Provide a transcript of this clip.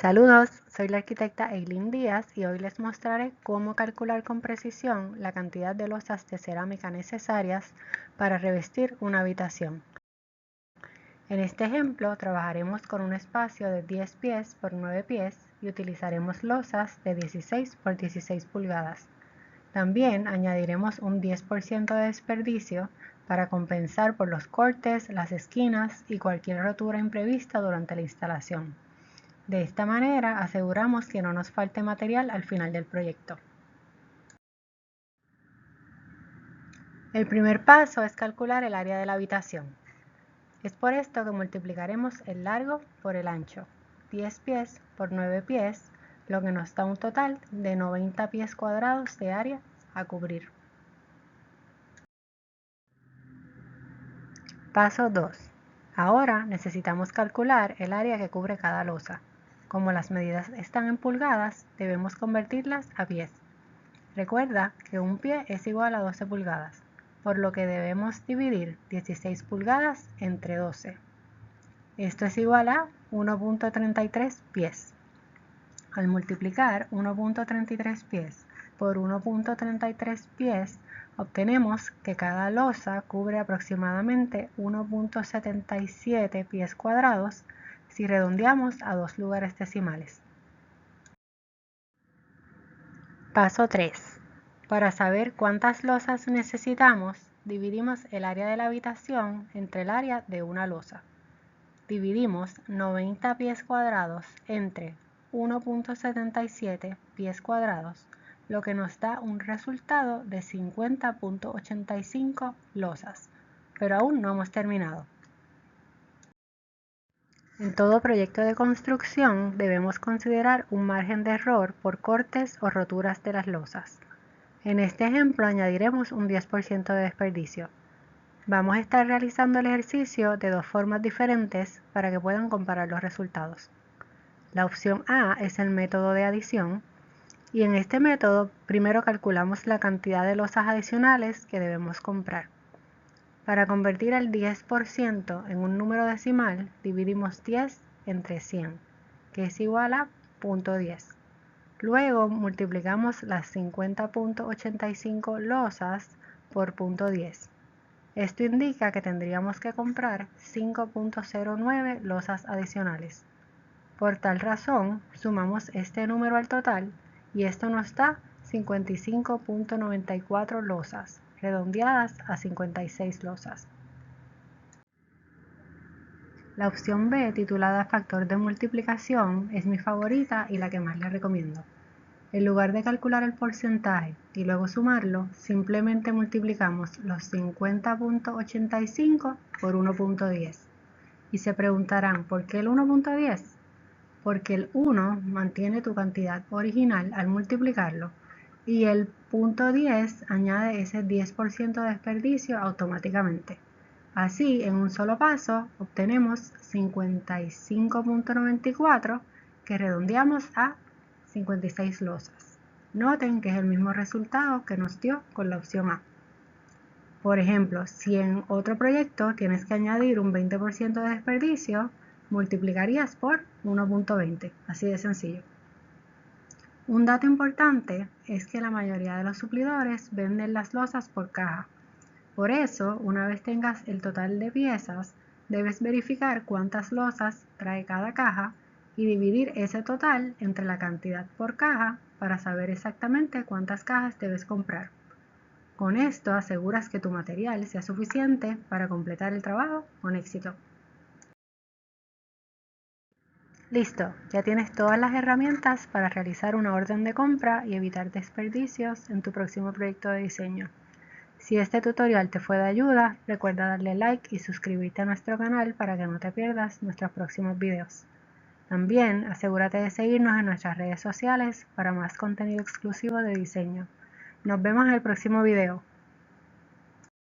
Saludos, soy la arquitecta Eileen Díaz y hoy les mostraré cómo calcular con precisión la cantidad de losas de cerámica necesarias para revestir una habitación. En este ejemplo trabajaremos con un espacio de 10 pies por 9 pies y utilizaremos losas de 16 por 16 pulgadas. También añadiremos un 10% de desperdicio para compensar por los cortes, las esquinas y cualquier rotura imprevista durante la instalación. De esta manera aseguramos que no nos falte material al final del proyecto. El primer paso es calcular el área de la habitación. Es por esto que multiplicaremos el largo por el ancho, 10 pies por 9 pies, lo que nos da un total de 90 pies cuadrados de área a cubrir. Paso 2. Ahora necesitamos calcular el área que cubre cada losa. Como las medidas están en pulgadas, debemos convertirlas a pies. Recuerda que un pie es igual a 12 pulgadas, por lo que debemos dividir 16 pulgadas entre 12. Esto es igual a 1.33 pies. Al multiplicar 1.33 pies por 1.33 pies, obtenemos que cada losa cubre aproximadamente 1.77 pies cuadrados si redondeamos a 2 lugares decimales. Paso 3. Para saber cuántas losas necesitamos, dividimos el área de la habitación entre el área de una losa. Dividimos 90 pies cuadrados entre 1.77 pies cuadrados, lo que nos da un resultado de 50.85 losas, pero aún no hemos terminado. En todo proyecto de construcción debemos considerar un margen de error por cortes o roturas de las losas. En este ejemplo añadiremos un 10% de desperdicio. Vamos a estar realizando el ejercicio de dos formas diferentes para que puedan comparar los resultados. La opción A es el método de adición y en este método primero calculamos la cantidad de losas adicionales que debemos comprar. Para convertir el 10% en un número decimal, dividimos 10 entre 100, que es igual a 0.10. Luego multiplicamos las 50.85 losas por 0.10. Esto indica que tendríamos que comprar 5.09 losas adicionales. Por tal razón, sumamos este número al total y esto nos da 55.94 losas, redondeadas a 56 losas. La opción B, titulada Factor de multiplicación, es mi favorita y la que más les recomiendo. En lugar de calcular el porcentaje y luego sumarlo, simplemente multiplicamos los 50.85 por 1.10. Y se preguntarán, ¿por qué el 1.10? Porque el 1 mantiene tu cantidad original al multiplicarlo y el 0.10 añade ese 10% de desperdicio automáticamente. Así, en un solo paso, obtenemos 55.94 que redondeamos a 56 losas. Noten que es el mismo resultado que nos dio con la opción A. Por ejemplo, si en otro proyecto tienes que añadir un 20% de desperdicio, multiplicarías por 1.20, así de sencillo. Un dato importante es que la mayoría de los suplidores venden las losas por caja. Por eso, una vez tengas el total de piezas, debes verificar cuántas losas trae cada caja y dividir ese total entre la cantidad por caja para saber exactamente cuántas cajas debes comprar. Con esto aseguras que tu material sea suficiente para completar el trabajo con éxito. Listo, ya tienes todas las herramientas para realizar una orden de compra y evitar desperdicios en tu próximo proyecto de diseño. Si este tutorial te fue de ayuda, recuerda darle like y suscribirte a nuestro canal para que no te pierdas nuestros próximos videos. También asegúrate de seguirnos en nuestras redes sociales para más contenido exclusivo de diseño. Nos vemos en el próximo video.